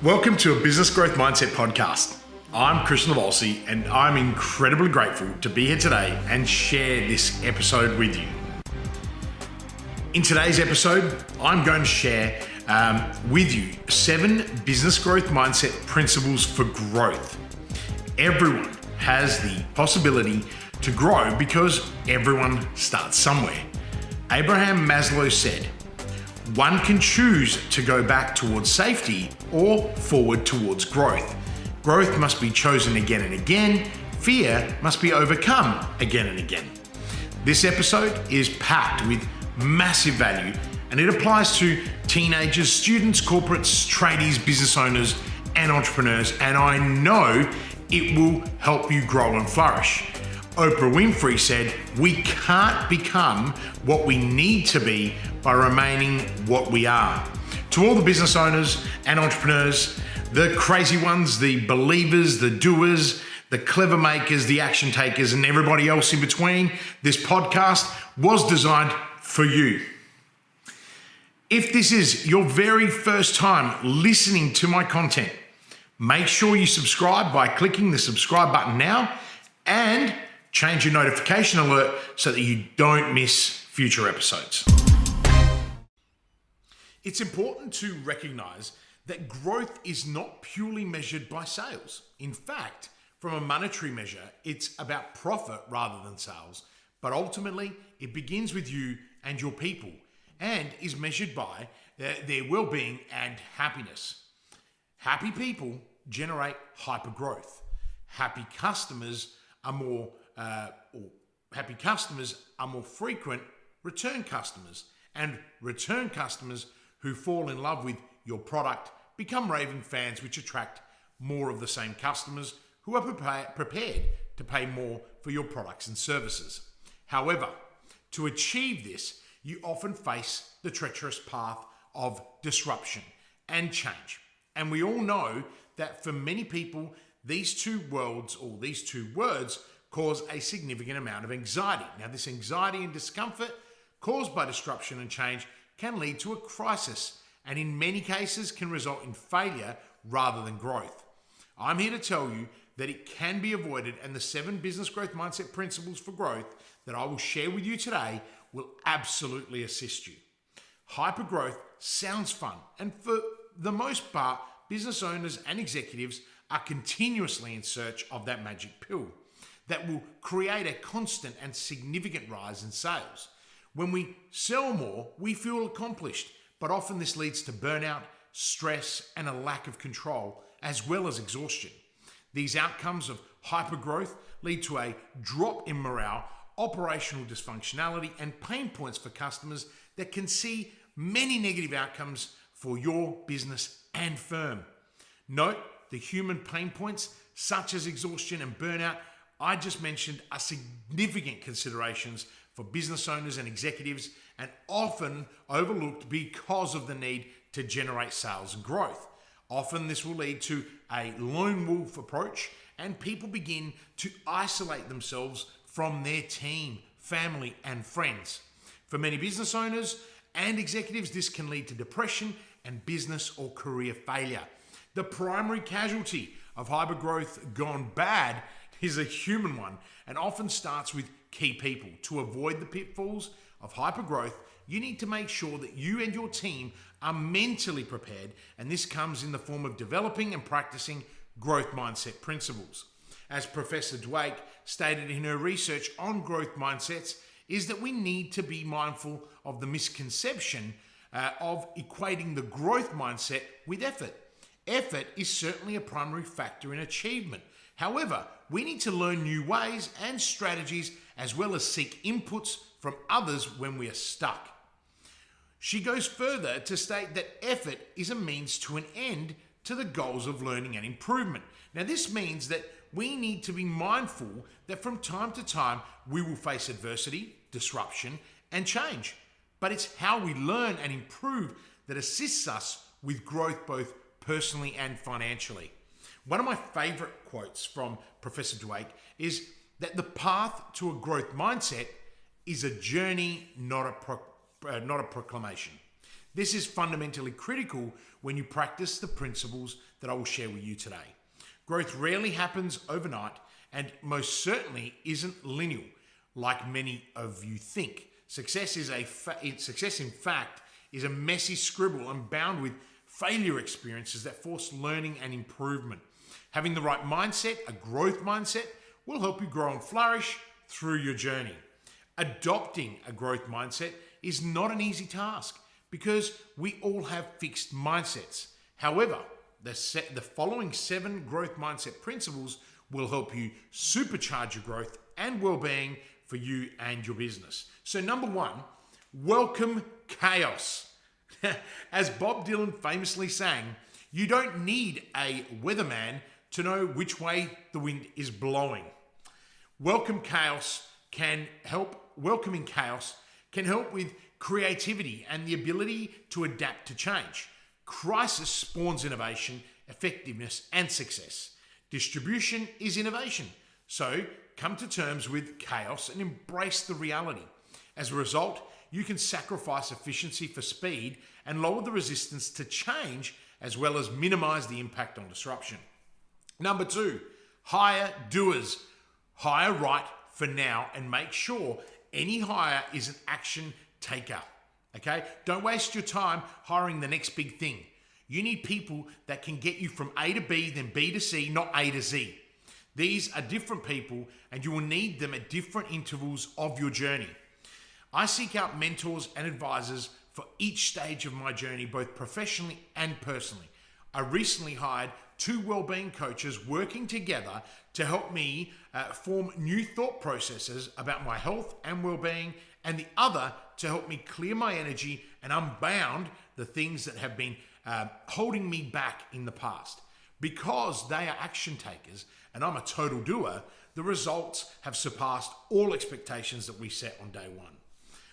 Welcome to a Business Growth Mindset podcast. I'm Kristian Livolsi, and I'm incredibly grateful to be here today and share this episode with you. In today's episode, I'm going to share with you 7 business growth mindset principles for growth. Everyone has the possibility to grow because everyone starts somewhere. Abraham Maslow said, "One can choose to go back towards safety or forward towards growth. Growth must be chosen again and again. Fear must be overcome again and again." This episode is packed with massive value, and it applies to teenagers, students, corporates, tradies, business owners, and entrepreneurs, and I know it will help you grow and flourish. Oprah Winfrey said, "We can't become what we need to be by remaining what we are." To all the business owners and entrepreneurs, the crazy ones, the believers, the doers, the clever makers, the action takers, and everybody else in between, this podcast was designed for you. If this is your very first time listening to my content, make sure you subscribe by clicking the subscribe button now and change your notification alert so that you don't miss future episodes. It's important to recognize that growth is not purely measured by sales. In fact, from a monetary measure, it's about profit rather than sales. But ultimately, it begins with you and your people and is measured by their well-being and happiness. Happy people generate hypergrowth. Happy customers are more frequent return customers, and return customers who fall in love with your product become raving fans, which attract more of the same customers who are prepared to pay more for your products and services. However, to achieve this, you often face the treacherous path of disruption and change. And we all know that for many people, these two words cause a significant amount of anxiety. Now, this anxiety and discomfort caused by disruption and change can lead to a crisis, and in many cases can result in failure rather than growth. I'm here to tell you that it can be avoided, and the 7 business growth mindset principles for growth that I will share with you today will absolutely assist you. Hypergrowth sounds fun, and for the most part, business owners and executives are continuously in search of that magic pill that will create a constant and significant rise in sales. When we sell more, we feel accomplished, but often this leads to burnout, stress, and a lack of control, as well as exhaustion. These outcomes of hypergrowth lead to a drop in morale, operational dysfunctionality, and pain points for customers that can see many negative outcomes for your business and firm. Note the human pain points, such as exhaustion and burnout, I just mentioned, are significant considerations for business owners and executives, and often overlooked because of the need to generate sales and growth. Often this will lead to a lone wolf approach, and people begin to isolate themselves from their team, family, and friends. For many business owners and executives, this can lead to depression and business or career failure. The primary casualty of hypergrowth gone bad is a human one, and often starts with key people. To avoid the pitfalls of hypergrowth, you need to make sure that you and your team are mentally prepared, and this comes in the form of developing and practicing growth mindset principles. As Professor Dweck stated in her research on growth mindsets, is that we need to be mindful of the misconception of equating the growth mindset with effort. Effort is certainly a primary factor in achievement. However, we need to learn new ways and strategies, as well as seek inputs from others when we are stuck. She goes further to state that effort is a means to an end to the goals of learning and improvement. Now, this means that we need to be mindful that from time to time we will face adversity, disruption, and change. But it's how we learn and improve that assists us with growth both personally and financially. One of my favorite quotes from Professor Dweck is that the path to a growth mindset is a journey, not a proclamation. This is fundamentally critical when you practice the principles that I will share with you today. Growth rarely happens overnight and most certainly isn't linear like many of you think. Success in fact is a messy scribble and bound with failure experiences that force learning and improvement. Having the right mindset, a growth mindset, will help you grow and flourish through your journey. Adopting a growth mindset is not an easy task because we all have fixed mindsets. However, the following 7 growth mindset principles will help you supercharge your growth and well-being for you and your business. So number 1, welcome chaos. As Bob Dylan famously sang, you don't need a weatherman to know which way the wind is blowing. Welcoming chaos can help with creativity and the ability to adapt to change. Crisis spawns innovation, effectiveness, and success. Distribution is innovation. So come to terms with chaos and embrace the reality. As a result, you can sacrifice efficiency for speed and lower the resistance to change, as well as minimize the impact on disruption. Number 2, hire doers. Hire right for now and make sure any hire is an action taker. Okay? Don't waste your time hiring the next big thing. You need people that can get you from A to B, then B to C, not A to Z. These are different people and you will need them at different intervals of your journey. I seek out mentors and advisors for each stage of my journey, both professionally and personally. I recently hired 2 well-being coaches working together to help me form new thought processes about my health and well-being, and the other to help me clear my energy and unbound the things that have been holding me back in the past. Because they are action takers and I'm a total doer, the results have surpassed all expectations that we set on day 1.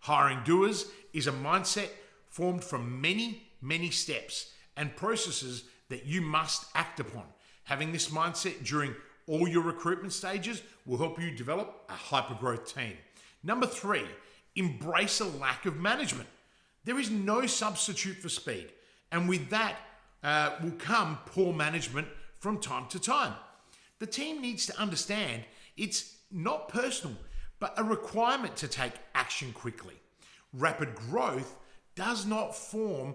Hiring doers is a mindset formed from many, many steps and processes that you must act upon. Having this mindset during all your recruitment stages will help you develop a hyper-growth team. Number 3, embrace a lack of management. There is no substitute for speed, and with that will come poor management from time to time. The team needs to understand it's not personal, but a requirement to take action quickly. Rapid growth does not form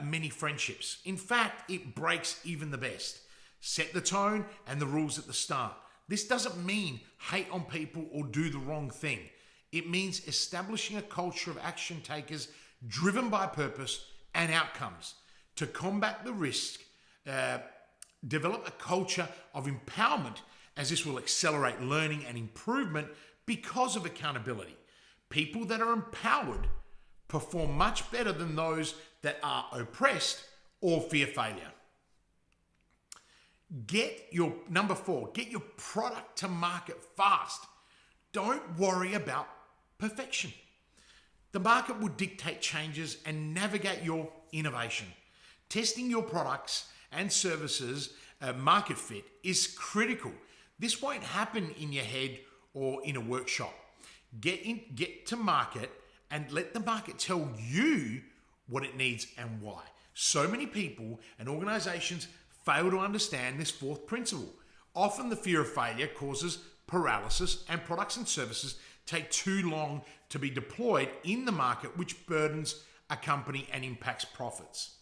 many friendships. In fact, it breaks even the best. Set the tone and the rules at the start. This doesn't mean hate on people or do the wrong thing. It means establishing a culture of action takers driven by purpose and outcomes. To combat the risk, develop a culture of empowerment, as this will accelerate learning and improvement because of accountability. People that are empowered perform much better than those that are oppressed or fear failure. Number 4, get your product to market fast. Don't worry about perfection. The market will dictate changes and navigate your innovation. Testing your products and services market fit is critical. This won't happen in your head or in a workshop. Get to market and let the market tell you what it needs and why. So many people and organizations fail to understand this 4th principle. Often the fear of failure causes paralysis and products and services take too long to be deployed in the market, which burdens a company and impacts profits.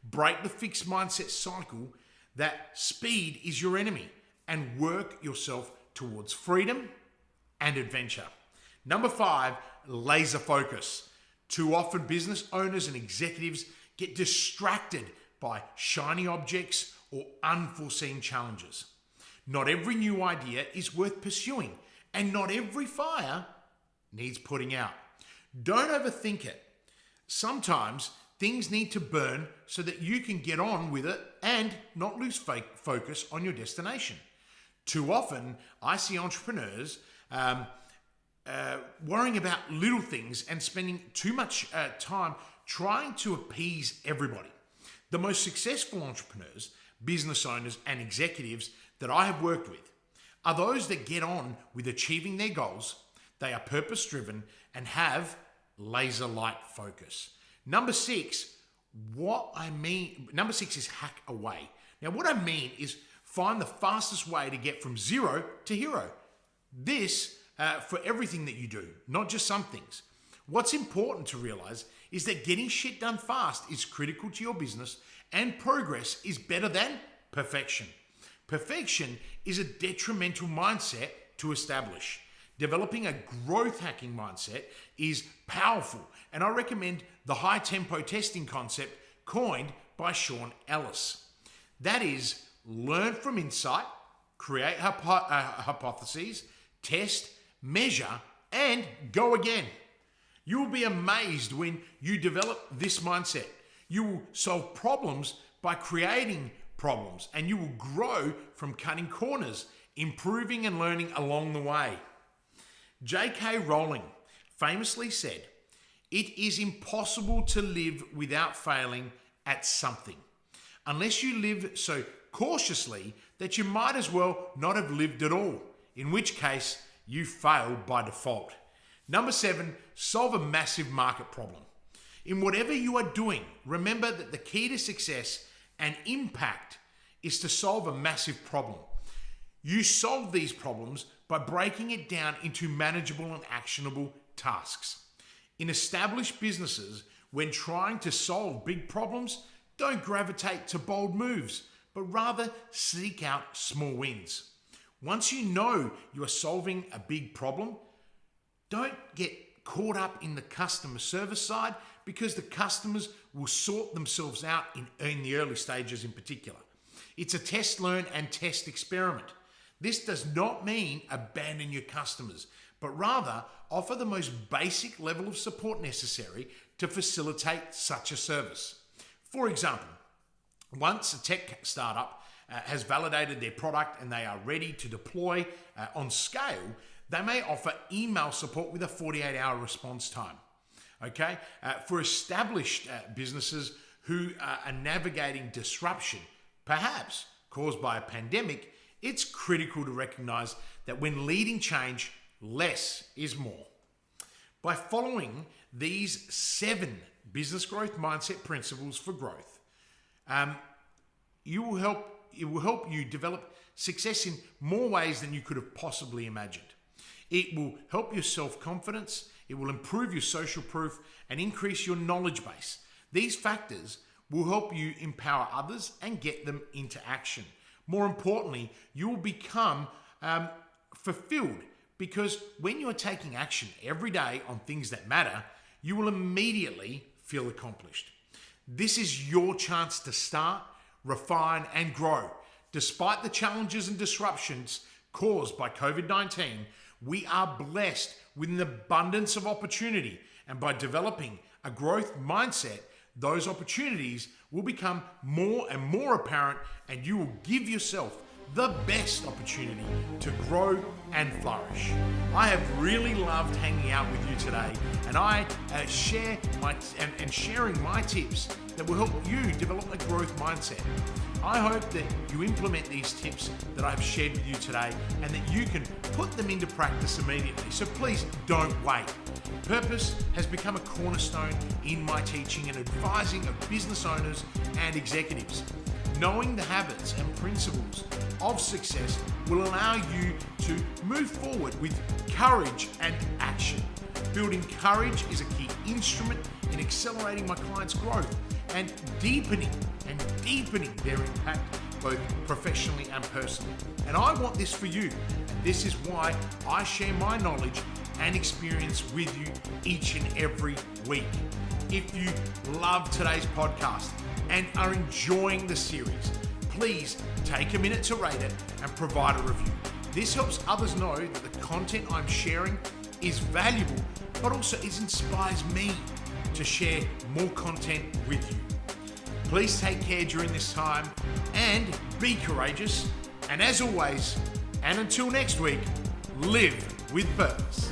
Break the fixed mindset cycle that speed is your enemy and work yourself towards freedom and adventure. Number 5, laser focus. Too often business owners and executives get distracted by shiny objects or unforeseen challenges. Not every new idea is worth pursuing, and not every fire needs putting out. Don't overthink it. Sometimes things need to burn so that you can get on with it and not lose focus on your destination. Too often, I see entrepreneurs worrying about little things and spending too much time trying to appease everybody. The most successful entrepreneurs, business owners, and executives that I have worked with are those that get on with achieving their goals. They are purpose-driven and have laser light focus. Number 6, Number 6 is hack away. Now, what I mean is find the fastest way to get from zero to hero. This for everything that you do, not just some things. What's important to realize is that getting shit done fast is critical to your business, and progress is better than perfection. Perfection is a detrimental mindset to establish. Developing a growth hacking mindset is powerful, and I recommend the high tempo testing concept coined by Sean Ellis. That is, learn from insight, create hypotheses, test, measure, and go again. You will be amazed when you develop this mindset. You will solve problems by creating problems, and you will grow from cutting corners, improving and learning along the way. J.K. Rowling famously said, "It is impossible to live without failing at something, unless you live so cautiously that you might as well not have lived at all, in which case you failed by default." Number 7, solve a massive market problem. In whatever you are doing, remember that the key to success and impact is to solve a massive problem. You solve these problems by breaking it down into manageable and actionable tasks. In established businesses, when trying to solve big problems, don't gravitate to bold moves, but rather seek out small wins. Once you know you are solving a big problem, don't get caught up in the customer service side, because the customers will sort themselves out in the early stages in particular. It's a test, learn, and test experiment. This does not mean abandon your customers, but rather offer the most basic level of support necessary to facilitate such a service. For example, once a tech startup has validated their product and they are ready to deploy on scale, they may offer email support with a 48-hour response time. Okay? For established businesses who are navigating disruption, perhaps caused by a pandemic, it's critical to recognize that when leading change, less is more. By following these 7 business growth mindset principles for growth, it will help you develop success in more ways than you could have possibly imagined. It will help your self-confidence, it will improve your social proof, and increase your knowledge base. These factors will help you empower others and get them into action. More importantly, you will become fulfilled, because when you are taking action every day on things that matter, you will immediately feel accomplished. This is your chance to start, refine, and grow. Despite the challenges and disruptions caused by COVID-19, we are blessed with an abundance of opportunity, and by developing a growth mindset, those opportunities will become more and more apparent, and you will give yourself the best opportunity to grow and flourish. I have really loved hanging out with you today, and I sharing my tips that will help you develop a growth mindset. I hope that you implement these tips that I've shared with you today, and that you can put them into practice immediately. So please don't wait. Purpose has become a cornerstone in my teaching and advising of business owners and executives. Knowing the habits and principles of success will allow you to move forward with courage and action. Building courage is a key instrument in accelerating my clients' growth and deepening their impact, both professionally and personally. And I want this for you. And this is why I share my knowledge and experience with you each and every week. If you love today's podcast and are enjoying the series, please take a minute to rate it and provide a review. This helps others know that the content I'm sharing is valuable, but also it inspires me to share more content with you. Please take care during this time and be courageous. And as always, and until next week, live with purpose.